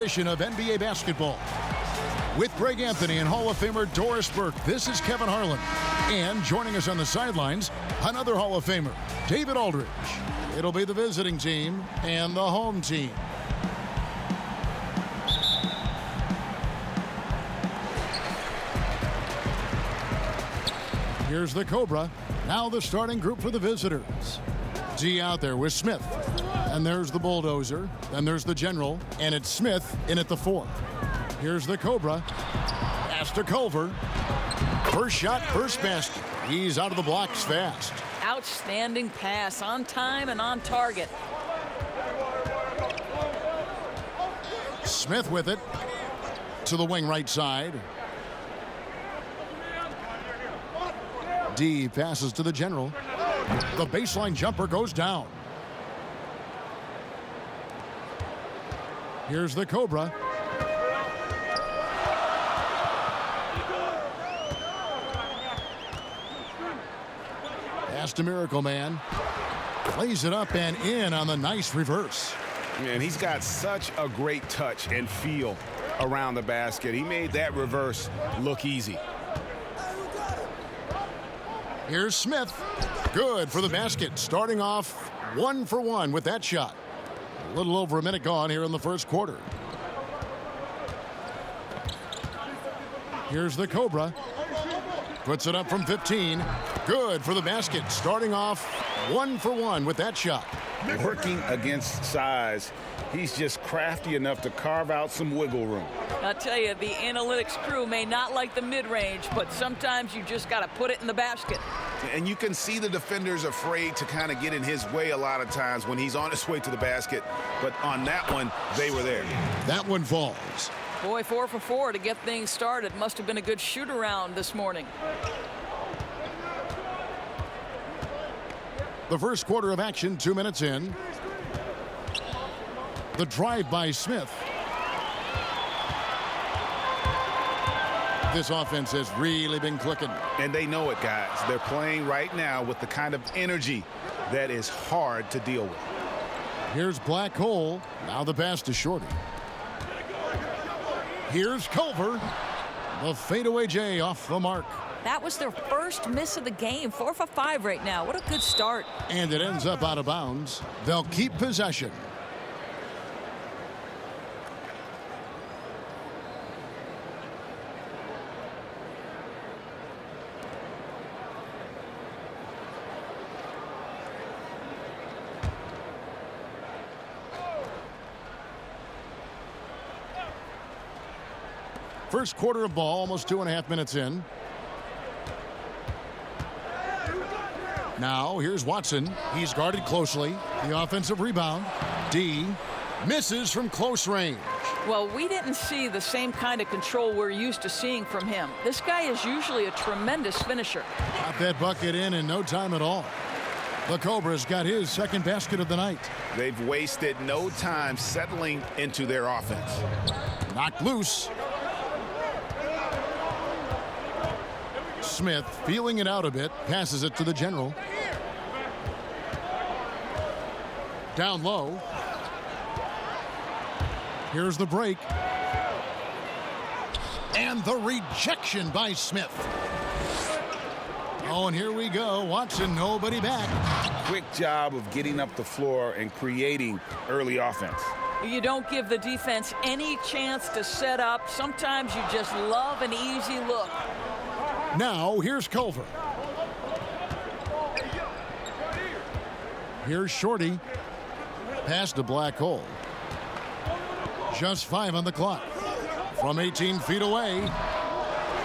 Edition of NBA basketball. With Greg Anthony and Hall of Famer Doris Burke, this is Kevin Harlan. And joining us on the sidelines, another Hall of Famer, David Aldridge. It'll be the visiting team and the home team. Here's the Cobra. Now the starting group for the visitors. D out there with Smith. And there's the Bulldozer. Then there's the General. And it's Smith in at the 4. Here's the Cobra. Pass to Culver. First shot, first basket. He's out of the blocks fast. Outstanding pass, on time and on target. Smith with it. To the wing right side. D passes to the General. The baseline jumper goes down. Here's the Cobra. Pass to Miracle Man. Plays it up and in on the nice reverse. Man, he's got such a great touch and feel around the basket. He made that reverse look easy. Here's Smith. Good for the basket. Starting off 1 for 1 with that shot. A little over a minute gone here in the first quarter. Here's the Cobra. Puts it up from 15. Good for the basket. Starting off 1 for 1 with that shot. Working against size, he's just crafty enough to carve out some wiggle room. I'll tell you, the analytics crew may not like the mid-range, but sometimes you just got to put it in the basket. And you can see the defenders afraid to kind of get in his way a lot of times when he's on his way to the basket. But on that one, they were there. That one falls. Boy, 4 for 4 to get things started. Must have been a good shoot-around this morning. The first quarter of action, 2 minutes in. The drive by Smith. This offense has really been clicking. And they know it, guys. They're playing right now with the kind of energy that is hard to deal with. Here's Black Hole. Now the pass to Shorty. Here's Culver. The fadeaway J off the mark. That was their first miss of the game. 4 for 5 right now. What a good start. And it ends up out of bounds. They'll keep possession. First quarter of ball, almost 2.5 minutes in. Now, here's Watson. He's guarded closely. The offensive rebound. D misses from close range. Well, we didn't see the same kind of control we're used to seeing from him. This guy is usually a tremendous finisher. Got that bucket in no time at all. The Cobra's got his second basket of the night. They've wasted no time settling into their offense. Knocked loose. Smith feeling it out a bit, passes it to the General. Down low. Here's the break. And the rejection by Smith. Oh, and here we go. Watson, nobody back. Quick job of getting up the floor and creating early offense. You don't give the defense any chance to set up. Sometimes you just love an easy look. Now, here's Culver. Here's Shorty. Pass to Black Hole. Just 5 on the clock. From 18 feet away.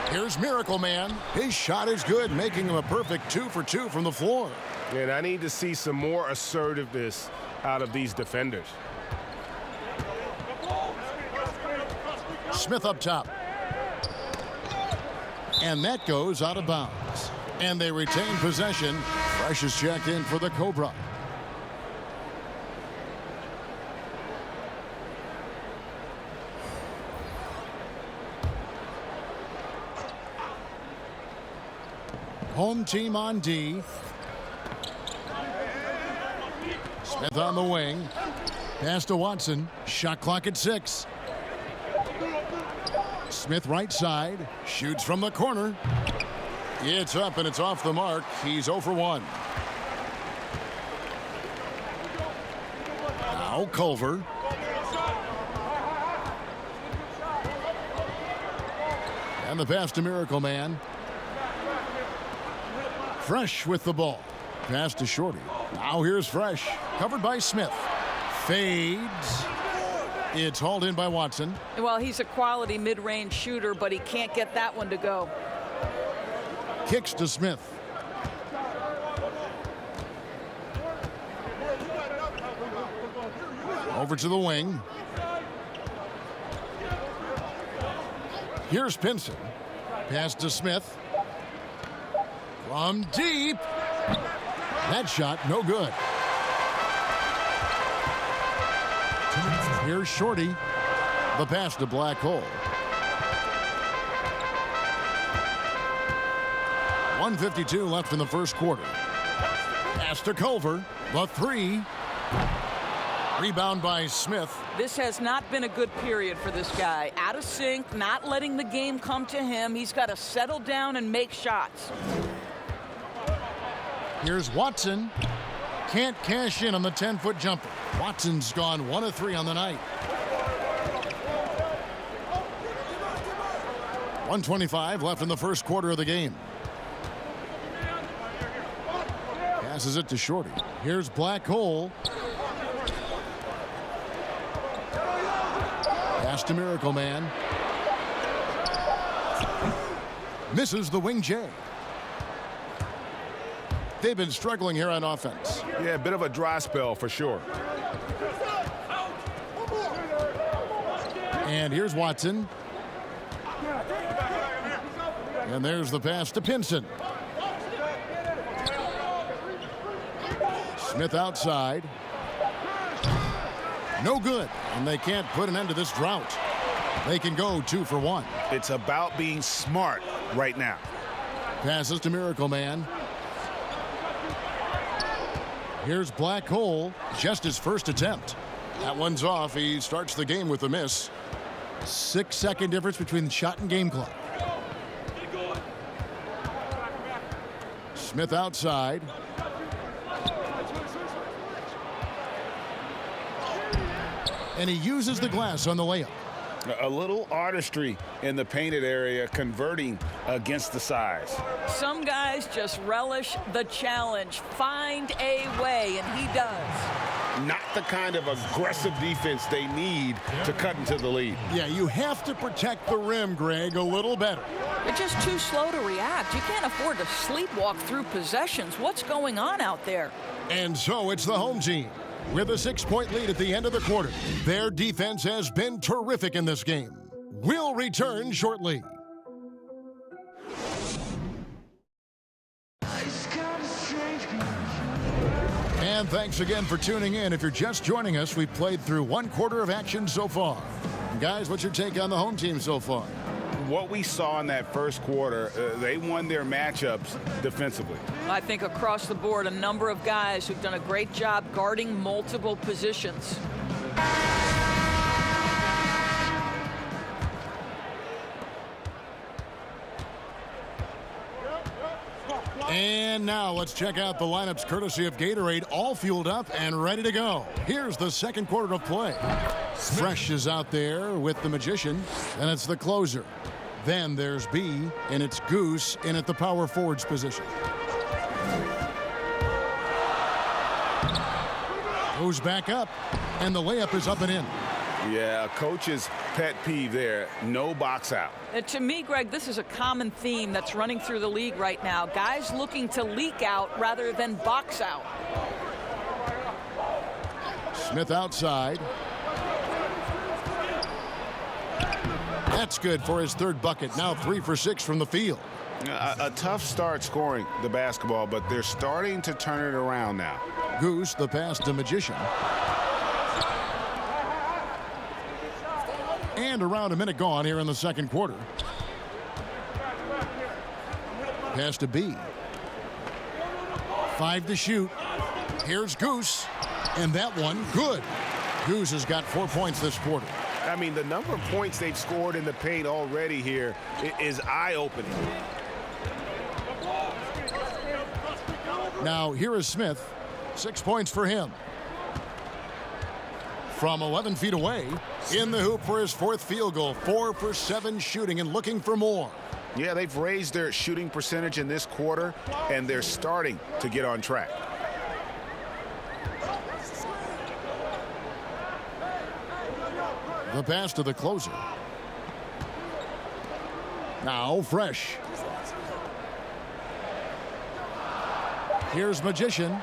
Here's Miracle Man. His shot is good, making him a perfect 2 for 2 from the floor. And I need to see some more assertiveness out of these defenders. Smith up top. And that goes out of bounds. And they retain possession. Fresh is checked in for the Cobra. Home team on D. Smith on the wing. Pass to Watson. Shot clock at 6. Smith right side. Shoots from the corner. It's up and it's off the mark. He's 0 for 1. Now Culver. And the pass to Miracle Man. Fresh with the ball. Pass to Shorty. Now here's Fresh. Covered by Smith. Fades. It's hauled in by Watson. Well, he's a quality mid-range shooter, but he can't get that one to go. Kicks to Smith. Over to the wing. Here's Pinson. Pass to Smith. From deep. That shot, no good. Here's Shorty. The pass to Black Hole. 1:52 left in the first quarter. Pass to Culver. The three. Rebound by Smith. This has not been a good period for this guy. Out of sync, not letting the game come to him. He's got to settle down and make shots. Here's Watson. Can't cash in on the 10-foot jumper. Watson's gone 1 of 3 on the night. 1:25 left in the first quarter of the game. Passes it to Shorty. Here's Black Hole. Pass to Miracle Man. Misses the wing J. They've been struggling here on offense. Yeah, a bit of a dry spell for sure. And here's Watson. And there's the pass to Pinson. Smith outside. No good. And they can't put an end to this drought. They can go 2 for 1. It's about being smart right now. Passes to Miracle Man. Here's Black Hole. Just his first attempt. That one's off. He starts the game with a miss. 6-second difference between the shot and game clock. Smith outside. And he uses the glass on the layup. A little artistry in the painted area, converting against the size. Some guys just relish the challenge. Find a way, and he does. Not the kind of aggressive defense they need to cut into the lead. Yeah, you have to protect the rim, Greg, a little better. They're just too slow to react. You can't afford to sleepwalk through possessions. What's going on out there? And so it's the home team with a 6-point lead at the end of the quarter. Their defense has been terrific in this game. We'll return shortly. And thanks again for tuning in. If you're just joining us, we've played through 1 quarter of action so far. Guys, what's your take on the home team so far? What we saw in that first quarter, they won their matchups defensively. I think across the board, a number of guys who've done a great job guarding multiple positions. And now let's check out the lineups courtesy of Gatorade, all fueled up and ready to go. Here's the second quarter of play. Fresh is out there with the Magician, and it's the closer. Then there's B, and it's Goose in at the power forwards position. Goes back up, and the layup is up and in. Yeah, coach's pet peeve there, no box out. To me, Greg, this is a common theme that's running through the league right now. Guys looking to leak out rather than box out. Smith outside. That's good for his third bucket. Now 3 for 6 from the field. A tough start scoring the basketball, but they're starting to turn it around now. Goose, the pass to Magician. And around a minute gone here in the second quarter. Pass to B. 5 to shoot. Here's Goose. And that one, good. Goose has got 4 points this quarter. I mean, the number of points they've scored in the paint already here is eye-opening. Now here is Smith. 6 points for him. From 11 feet away, in the hoop for his fourth field goal. 4 for 7 shooting and looking for more. Yeah, they've raised their shooting percentage in this quarter, and they're starting to get on track. The pass to the closer. Now Fresh. Here's Magician.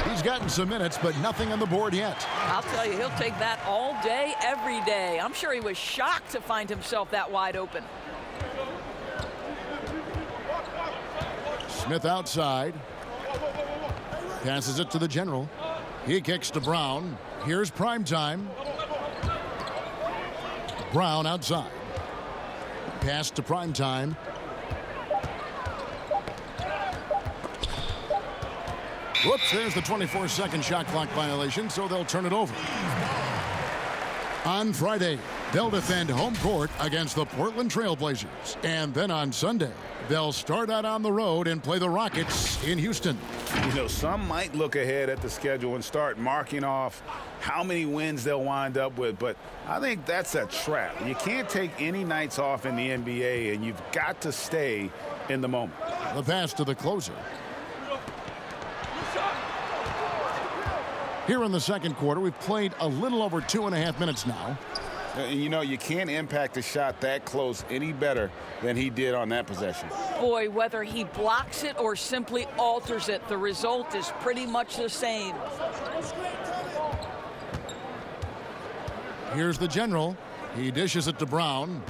He's gotten some minutes, but nothing on the board yet. I'll tell you, he'll take that all day, every day. I'm sure he was shocked to find himself that wide open. Smith outside. Passes it to the general. He kicks to Brown. Here's Primetime. Brown outside. Pass to Primetime. Whoops, there's the 24-second shot clock violation, so they'll turn it over. On Friday, they'll defend home court against the Portland Trailblazers. And then on Sunday, they'll start out on the road and play the Rockets in Houston. You know, some might look ahead at the schedule and start marking off how many wins they'll wind up with, but I think that's a trap. You can't take any nights off in the NBA, and you've got to stay in the moment. The pass to the closer. Here in the second quarter, we've played a little over 2.5 minutes now. And you know, you can't impact a shot that close any better than he did on that possession. Boy, whether he blocks it or simply alters it, the result is pretty much the same. Here's the general. He dishes it to Brown.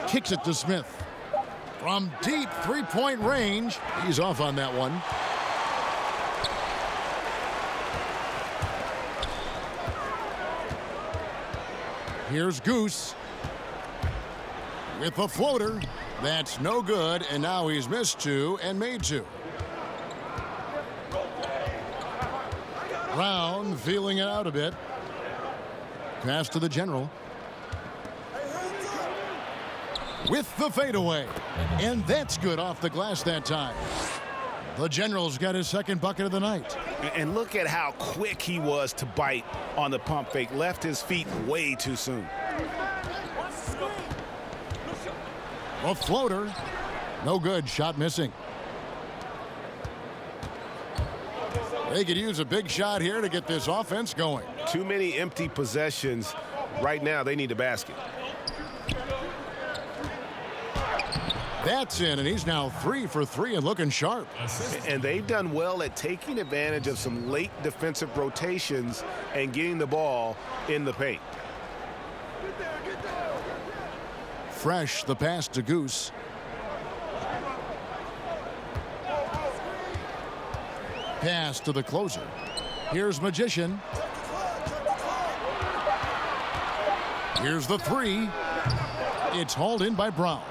Kicks it to Smith. From deep three-point range. He's off on that one. Here's Goose with the floater. That's no good, and now he's missed 2 and made 2. Brown feeling it out a bit. Pass to the general. With the fadeaway, and that's good off the glass that time. The general's got his second bucket of the night. And look at how quick he was to bite on the pump fake. Left his feet way too soon. A floater. No good. Shot missing. They could use a big shot here to get this offense going. Too many empty possessions. Right now, they need a basket. That's in, and he's now 3 for 3 and looking sharp. And they've done well at taking advantage of some late defensive rotations and getting the ball in the paint. Fresh, the pass to Goose. Pass to the closer. Here's Magician. Here's the 3. It's hauled in by Brown.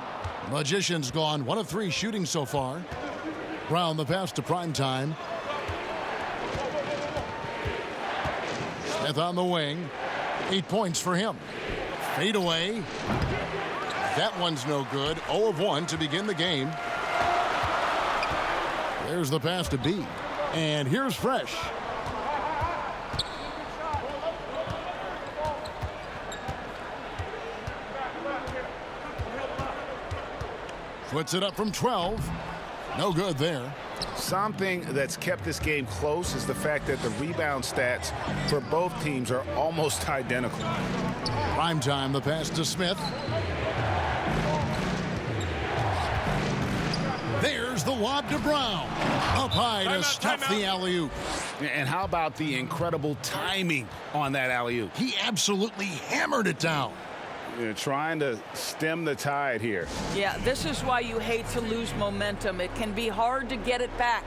Magician's gone 1 of 3 shooting so far. Brown the pass to Primetime. Smith on the wing. 8 points for him. Fade away. That one's no good. 0 of 1 to begin the game. There's the pass to B. And here's Fresh. Puts it up from 12. No good there. Something that's kept this game close is the fact that the rebound stats for both teams are almost identical. Primetime, the pass to Smith. There's the lob to Brown. Up high to stuff the alley-oop. And how about the incredible timing on that alley-oop? He absolutely hammered it down. You're trying to stem the tide here. Yeah, this is why you hate to lose momentum. It can be hard to get it back.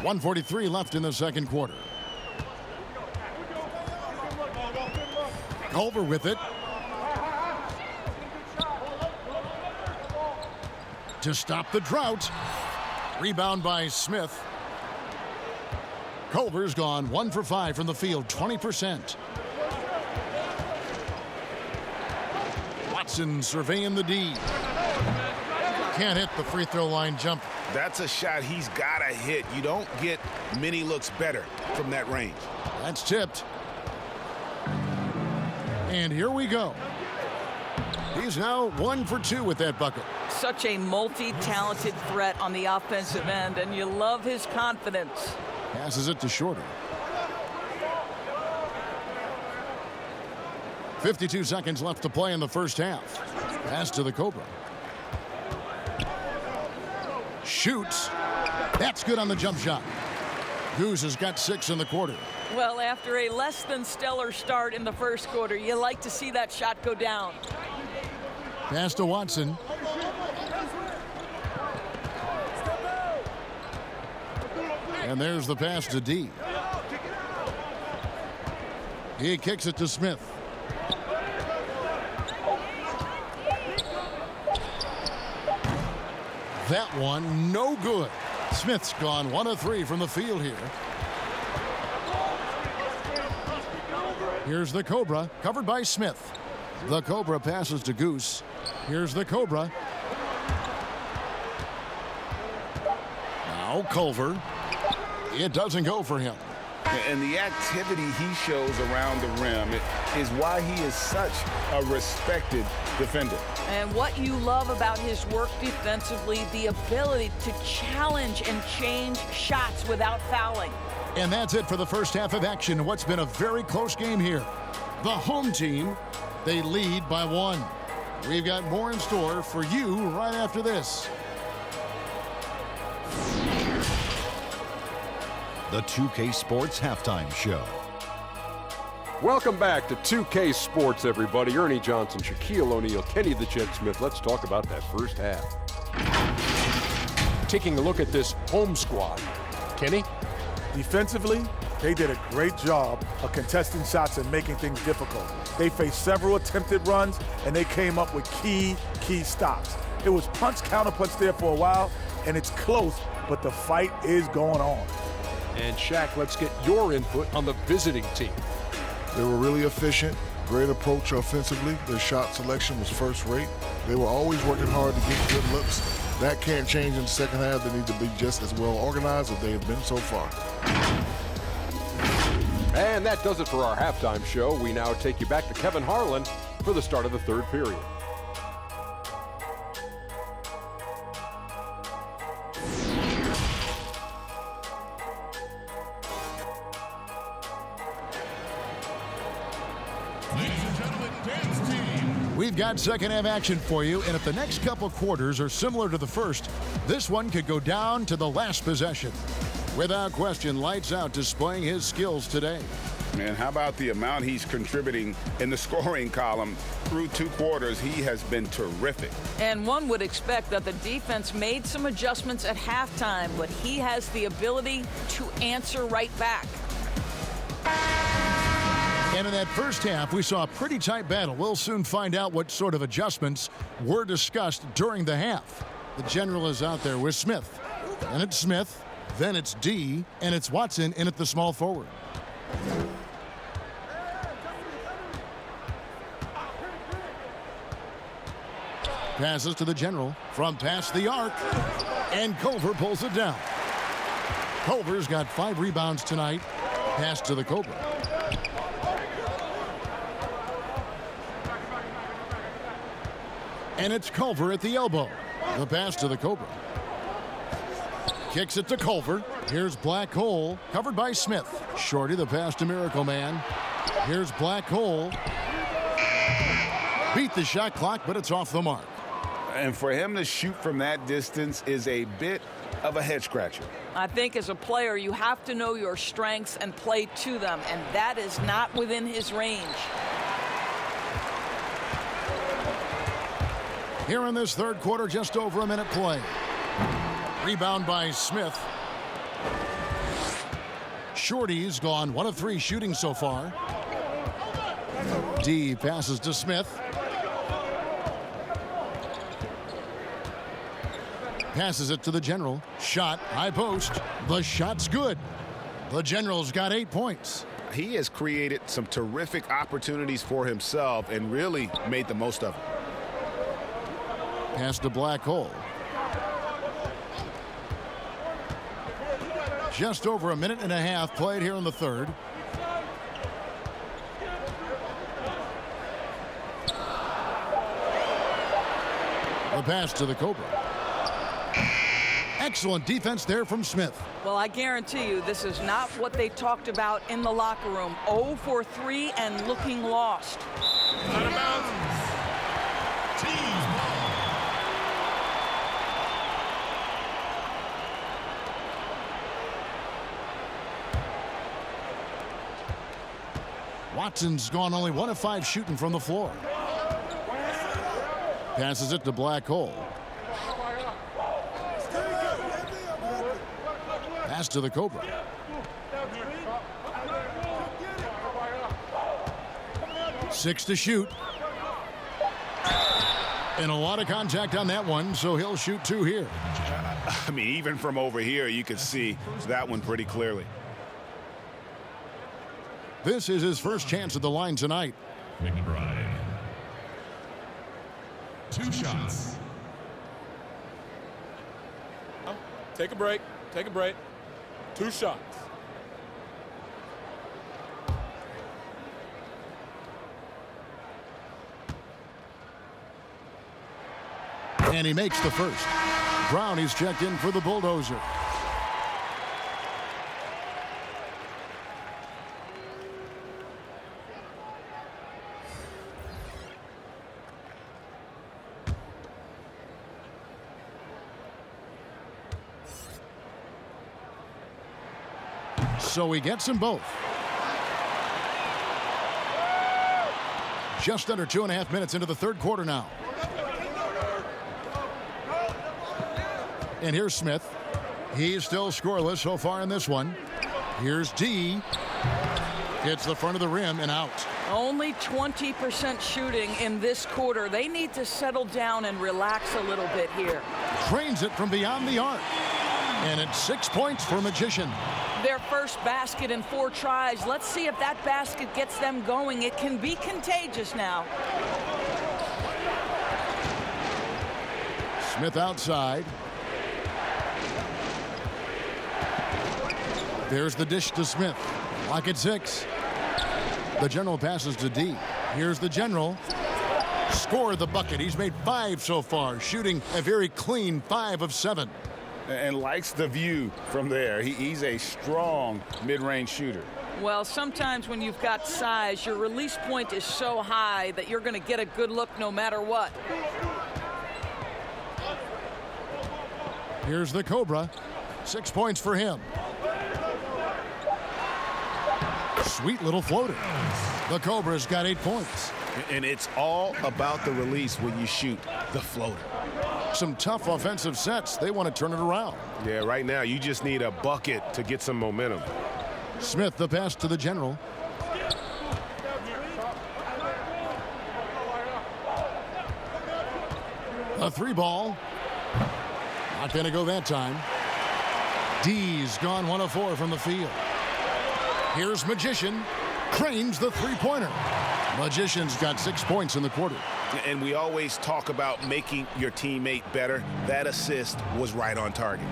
1:43 left in the second quarter. Culver with it. To stop the drought. Rebound by Smith. Culver's gone 1 for 5 from the field, 20%. Watson surveying the D. Can't hit the free throw line jump. That's a shot he's got to hit. You don't get many looks better from that range. That's tipped. And here we go. He's now 1 for 2 with that bucket. Such a multi-talented threat on the offensive end, and you love his confidence. Passes it to Shorter. 52 seconds left to play in the first half. Pass to the Cobra. Shoots. That's good on the jump shot. Goose has got 6 in the quarter. Well, after a less than stellar start in the first quarter, you like to see that shot go down. Pass to Watson. And there's the pass to D. He kicks it to Smith. That one, no good. Smith's gone 1 of 3 from the field here. Here's the Cobra, covered by Smith. The Cobra passes to Goose. Here's the Cobra. Now Culver. It doesn't go for him. And the activity he shows around the rim is why he is such a respected defender. And what you love about his work defensively, the ability to challenge and change shots without fouling. And that's it for the first half of action. What's been a very close game here. The home team, they lead by 1. We've got more in store for you right after this. The 2K Sports Halftime Show. Welcome back to 2K Sports, everybody. Ernie Johnson, Shaquille O'Neal, Kenny the Jet Smith. Let's talk about that first half. Taking a look at this home squad. Kenny? Defensively, they did a great job of contesting shots and making things difficult. They faced several attempted runs, and they came up with key stops. It was punch, counter-punch there for a while, and it's close, but the fight is going on. And Shaq, let's get your input on the visiting team. They were really efficient, great approach offensively. Their shot selection was first rate. They were always working hard to get good looks. That can't change in the second half. They need to be just as well organized as they have been so far. And that does it for our halftime show. We now take you back to Kevin Harlan for the start of the third period. We've got second half action for you, and if the next couple quarters are similar to the first, this one could go down to the last possession. Without question, lights out displaying his skills today. Man, how about the amount he's contributing in the scoring column through 2 quarters? He has been terrific. And one would expect that the defense made some adjustments at halftime, but he has the ability to answer right back. And in that first half, we saw a pretty tight battle. We'll soon find out what sort of adjustments were discussed during the half. The general is out there with Smith. Then it's Smith. Then it's D. And it's Watson in at the small forward. Passes to the general from past the arc. And Culver pulls it down. Culver's got 5 rebounds tonight. Pass to the Cobra. And it's Culver at the elbow. The pass to the Cobra. Kicks it to Culver. Here's Black Hole, covered by Smith. Shorty, the pass to Miracle Man. Here's Black Hole. Beat the shot clock, but it's off the mark. And for him to shoot from that distance is a bit of a head scratcher. I think as a player, you have to know your strengths and play to them, and that is not within his range. Here in this third quarter, just over a minute play. Rebound by Smith. Shorty's gone 1 of 3 shooting so far. D passes to Smith. Passes it to the General. Shot, high post. The shot's good. The General's got 8 points. He has created some terrific opportunities for himself and really made the most of it. Pass to Black Hole. Just over a minute and a half played here in the third. The pass to the Cobra. Excellent defense there from Smith. Well, I guarantee you this is not what they talked about in the locker room. 0 for 3 and looking lost. Out of bounds. Team ball. Watson's gone only 1 of 5 shooting from the floor. Passes it to Black Hole. Pass to the Cobra. Six to shoot. And a lot of contact on that one, so he'll shoot 2 here. I mean, even from over here, you can see that one pretty clearly. This is his first chance at the line tonight. McBride. 2 shots. Take a break. Take a break. 2 shots. And he makes the first. Brown is checked in for the Bulldozer. So he gets them both. Just under 2.5 minutes into the third quarter now. And here's Smith. He's still scoreless so far in this one. Here's D. Hits the front of the rim and out. Only 20% shooting in this quarter. They need to settle down and relax a little bit here. Trains it from beyond the arc. And it's 6 points for Magician. Their first basket in 4 tries. Let's see if that basket gets them going. It can be contagious now. Smith outside. There's the dish to Smith. Lock at 6. The General passes to D. Here's the General. Scored the bucket. He's made 5 so far, shooting a very clean 5 of 7. And likes the view from there. He's a strong mid-range shooter. Well, sometimes when you've got size, your release point is so high that you're going to get a good look no matter what. Here's the Cobra. 6 points for him. Sweet little floater. The Cobra's got 8 points. And it's all about the release when you shoot the floater. Some tough offensive sets. They want to turn it around. Yeah, right now you just need a bucket to get some momentum. Smith, the pass to the General. A 3-ball. Not going to go that time. D's gone 1 of 4 from the field. Here's Magician. Cranes the 3-pointer. Magician's got 6 points in the quarter. And we always talk about making your teammate better. That assist was right on target.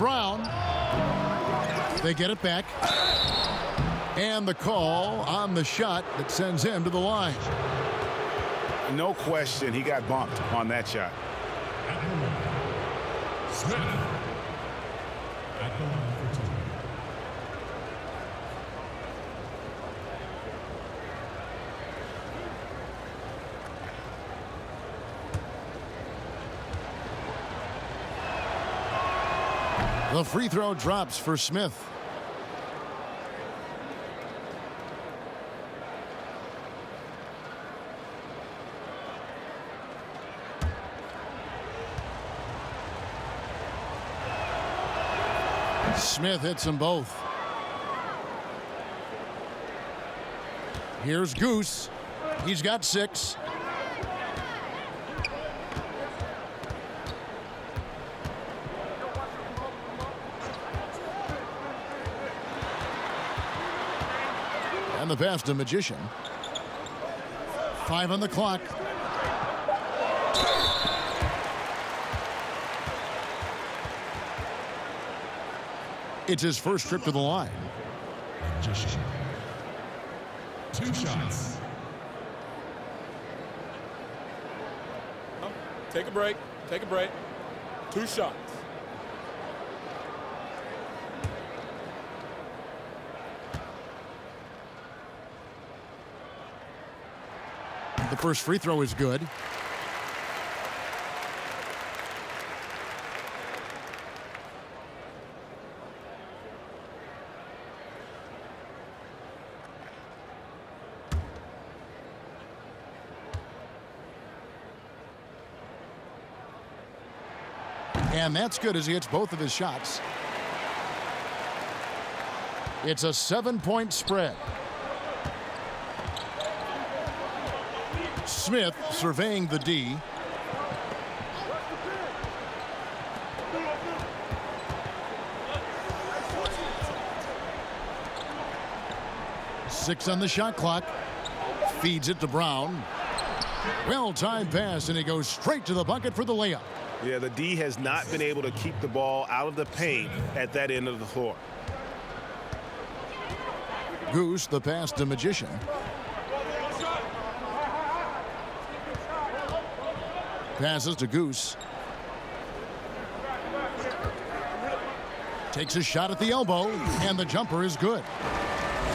Brown. They get it back. And the call on the shot that sends him to the line. No question, he got bumped on that shot. Smith at the line for 2. The free throw drops for Smith. Smith hits them both. Here's Goose. He's got 6. And the pass to Magician. 5 on the clock. It's his first trip to the line. Magician. 2 shots. Take a break. Take a break. 2 shots. The first free throw is good. And that's good as he hits both of his shots. It's a 7-point spread. Smith surveying the D. Six on the shot clock. Feeds it to Brown. Well-timed pass, and he goes straight to the bucket for the layup. Yeah, the D has not been able to keep the ball out of the paint at that end of the floor. Goose, the pass to Magician. Passes to Goose. Takes a shot at the elbow, and the jumper is good.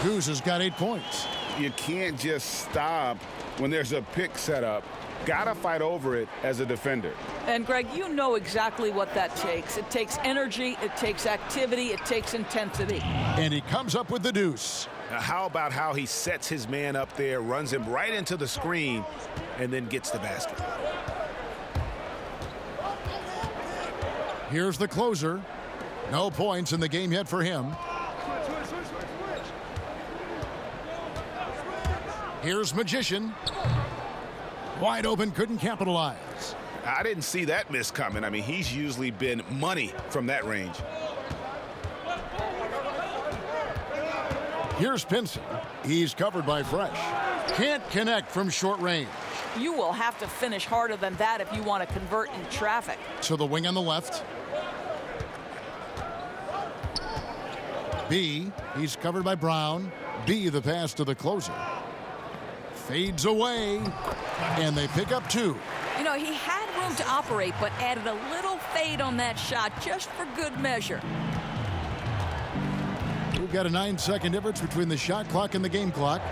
Goose has got 8 points. You can't just stop when there's a pick set up. Gotta fight over it as a defender. And Greg, you know exactly what that takes. It takes energy, it takes activity, it takes intensity. And he comes up with the deuce. Now, how about how he sets his man up there, runs him right into the screen, and then gets the basket? Here's the closer. No points in the game yet for him. Here's Magician. Wide open, couldn't capitalize. I didn't see that miss coming. I mean, he's usually been money from that range. Here's Pinson. He's covered by Fresh. Can't connect from short range. You will have to finish harder than that if you want to convert in traffic. To the wing on the left. B, he's covered by Brown. B, the pass to the closer. Fades away, and they pick up 2. You know, he had room to operate, but added a little fade on that shot just for good measure. We've got a 9-second difference between the shot clock and the game clock.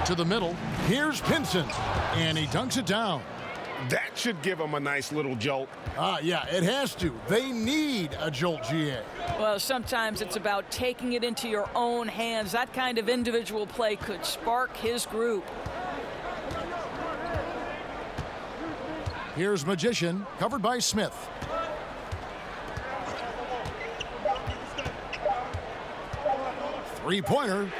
To the middle. Here's Pinson, and he dunks it down. That should give him a nice little jolt. Yeah, it has to. They need a jolt, GA. Well, sometimes it's about taking it into your own hands. That kind of individual play could spark his group. Here's Magician, covered by Smith. Three-pointer.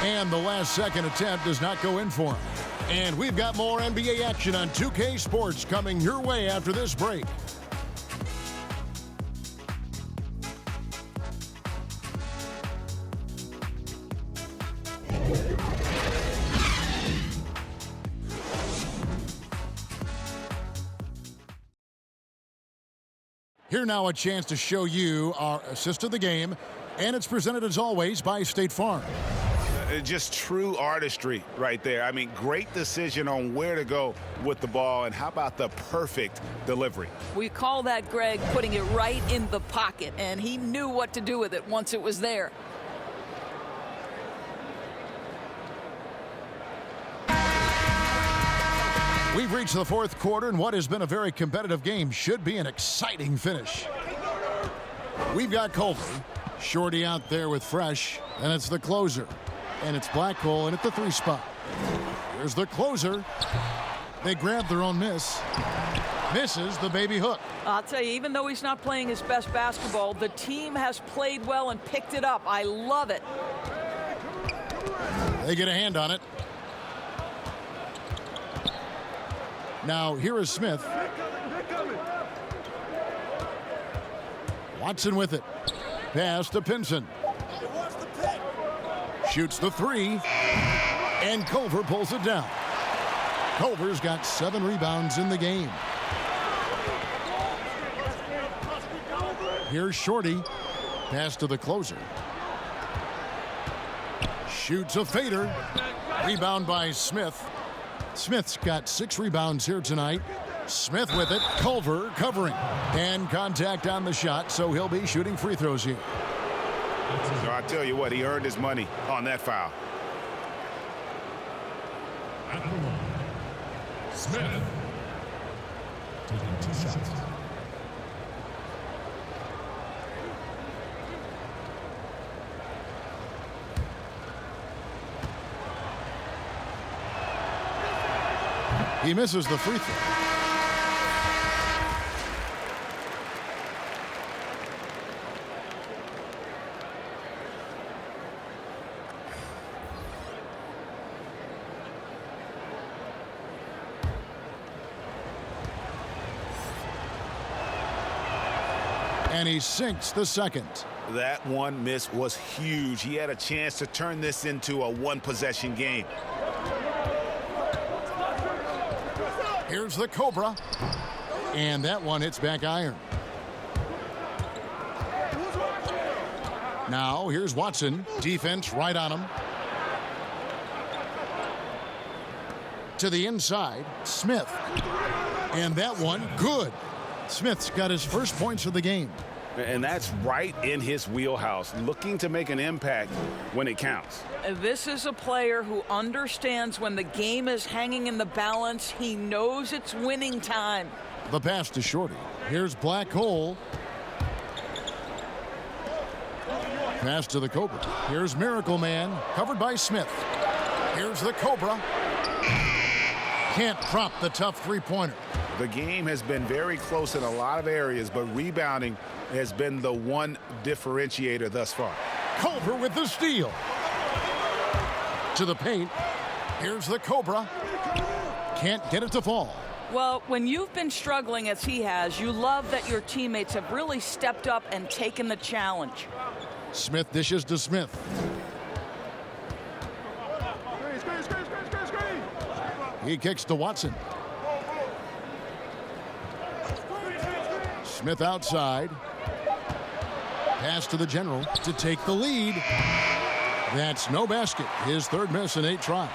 And the last second attempt does not go in for him. And we've got more NBA action on 2K Sports coming your way after this break. Here now a chance to show you our assist of the game, and it's presented as always by State Farm. Just true artistry right there. I mean, great decision on where to go with the ball, and how about the perfect delivery? We call that, Greg, putting it right in the pocket, and he knew what to do with it once it was there. We've reached the fourth quarter, and what has been a very competitive game should be an exciting finish. We've got Culver. Shorty out there with Fresh, and it's the closer. And it's Blackhole in at the 3 spot. Here's the closer. They grab their own miss. Misses the baby hook. I'll tell you, even though he's not playing his best basketball, the team has played well and picked it up. I love it. They get a hand on it. Now, here is Smith. Watson with it. Pass to Pinson. Shoots the 3. And Culver pulls it down. Culver's got 7 rebounds in the game. Here's Shorty. Pass to the closer. Shoots a fader. Rebound by Smith. Smith's got 6 rebounds here tonight. Smith with it. Culver covering. And contact on the shot, so he'll be shooting free throws here. So I tell you what, he earned his money on that foul. At the line, Smith. Taking 2 shots. He misses the free throw. And he sinks the second. That one miss was huge. He had a chance to turn this into a 1-possession game. Here's the Cobra. And that one hits back iron. Now here's Watson. Defense right on him. To the inside, Smith. And that one, good. Smith's got his first points of the game. And that's right in his wheelhouse, looking to make an impact when it counts. This is a player who understands when the game is hanging in the balance. He knows it's winning time. The pass to Shorty. Here's Blackhole. Pass to the Cobra. Here's Miracle Man, covered by Smith. Here's the Cobra. Can't prop the tough 3-pointer. The game has been very close in a lot of areas, but rebounding has been the one differentiator thus far. Culver with the steal. To the paint. Here's the Cobra. Can't get it to fall. Well, when you've been struggling as he has, you love that your teammates have really stepped up and taken the challenge. Smith dishes to Smith. He kicks to Watson. Smith outside. Pass to the general to take the lead. That's no basket. His third miss in 8 tries.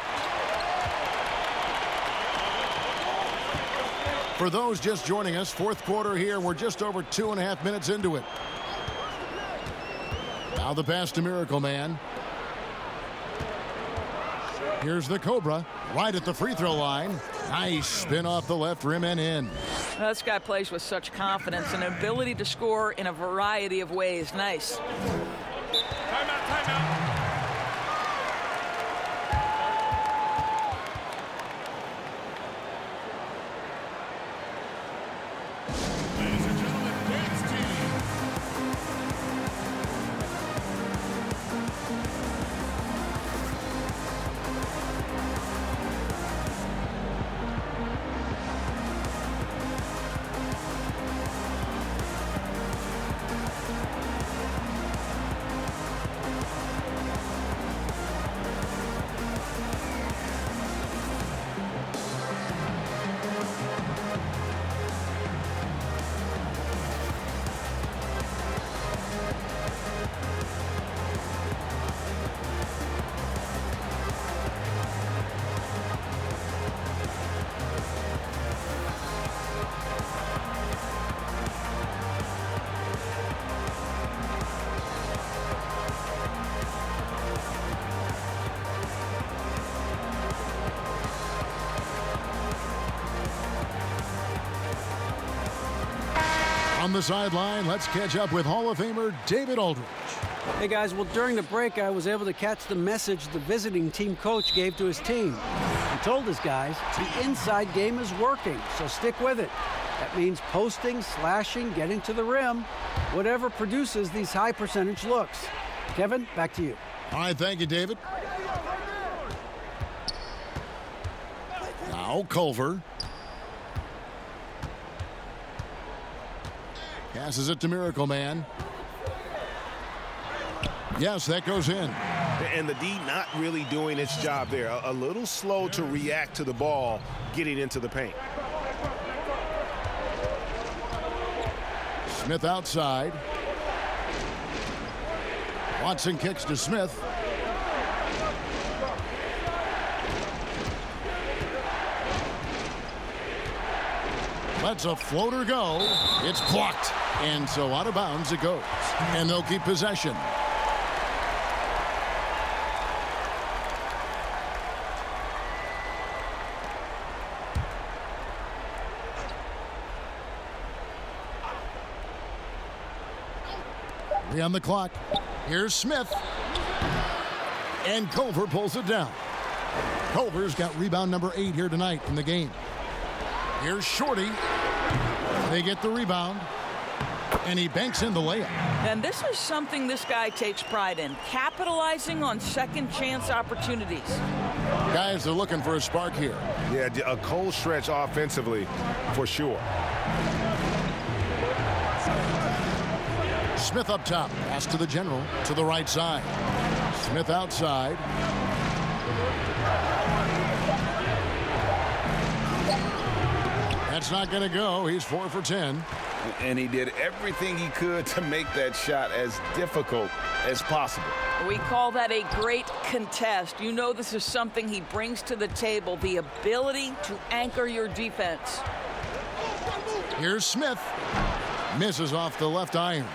For those just joining us, fourth quarter here. We're just over 2.5 minutes into it. Now the pass to Miracle Man. Here's the Cobra right at the free throw line. Nice spin off the left rim and in. This guy plays with such confidence and ability to score in a variety of ways. Nice. Timeout. Ladies and gentlemen, dance team. the sideline, let's catch up with Hall of Famer David Aldridge. Hey guys, well during the break I was able to catch the message the visiting team coach gave to his team. He told his guys the inside game is working, so stick with it. That means posting, slashing, getting to the rim, whatever produces these high percentage looks. Kevin, back to you. All right, thank you, David. Now Culver. Passes it to Miracle Man. Yes, that goes in. And the D not really doing its job there. A little slow to react to the ball getting into the paint. Smith outside. Watson kicks to Smith. Lets a floater go. It's blocked. And so out of bounds it goes. And they'll keep possession. On the clock. Here's Smith. And Culver pulls it down. Culver's got rebound number 8 here tonight in the game. Here's Shorty. They get the rebound. And he banks in the layup. And this is something this guy takes pride in, capitalizing on second chance opportunities. Guys, they're looking for a spark here. Yeah, a cold stretch offensively for sure. Smith up top. Pass to the general to the right side. Smith outside. That's not going to go. He's 4 for 10. And he did everything he could to make that shot as difficult as possible. We call that a great contest. You know this is something he brings to the table, the ability to anchor your defense. Here's Smith. Misses off the left iron.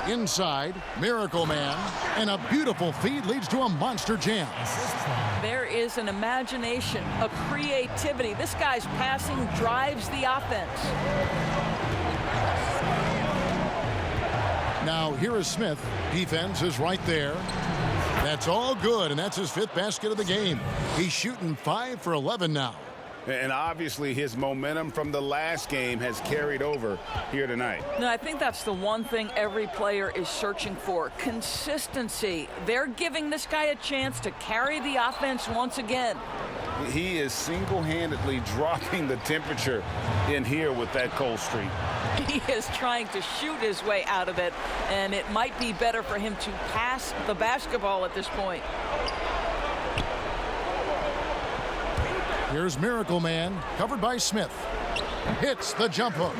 Inside, Miracle Man, and a beautiful feed leads to a monster jam. There is an imagination, a creativity. This guy's passing drives the offense. Now here is Smith. Defense is right there. That's all good, and that's his 5th basket of the game. He's shooting 5 for 11 now. And obviously his momentum from the last game has carried over here tonight. No, I think that's the one thing every player is searching for, consistency. They're giving this guy a chance to carry the offense once again. He is single-handedly dropping the temperature in here with that cold streak. He is trying to shoot his way out of it, and it might be better for him to pass the basketball at this point. Here's Miracle Man, covered by Smith. Hits the jump hook.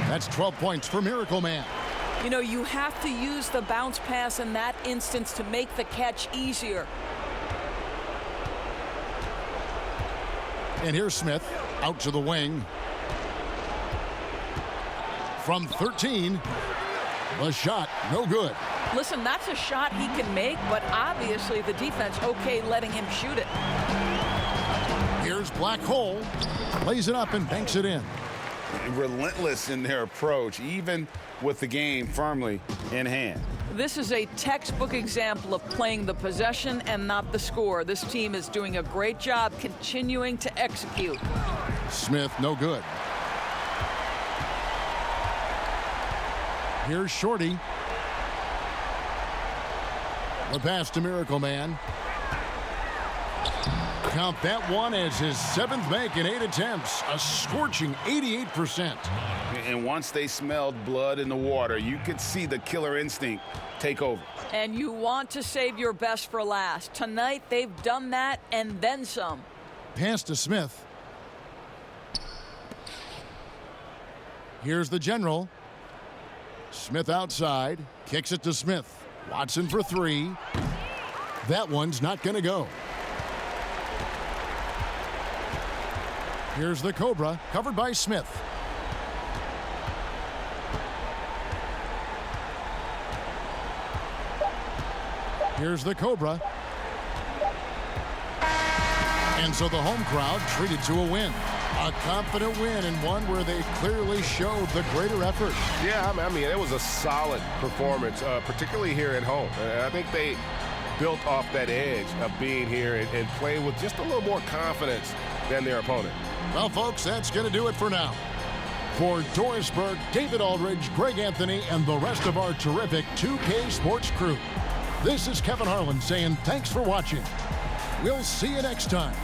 That's 12 points for Miracle Man. You know, you have to use the bounce pass in that instance to make the catch easier. And here's Smith, out to the wing. From 13, the shot, no good. Listen, that's a shot he can make, but obviously the defense okay letting him shoot it. Here's Black Hole, lays it up and banks it in. Relentless in their approach, even with the game firmly in hand. This is a textbook example of playing the possession and not the score. This team is doing a great job continuing to execute. Smith, no good. Here's Shorty. The pass to Miracle Man. Count that one as his 7th make in 8 attempts, a scorching 88%. And once they smelled blood in the water, you could see the killer instinct take over. And you want to save your best for last. Tonight, they've done that and then some. Pass to Smith. Here's the general. Smith outside, kicks it to Smith. Watson for 3. That one's not going to go. Here's the Cobra, covered by Smith. Here's the Cobra. And so the home crowd treated to a win. A confident win and one where they clearly showed the greater effort. Yeah, I mean, it was a solid performance, particularly here at home. And I think they built off that edge of being here and playing with just a little more confidence than their opponent. Well, folks, that's going to do it for now. For Doris Burke, David Aldridge, Greg Anthony, and the rest of our terrific 2K Sports crew, this is Kevin Harlan saying thanks for watching. We'll see you next time.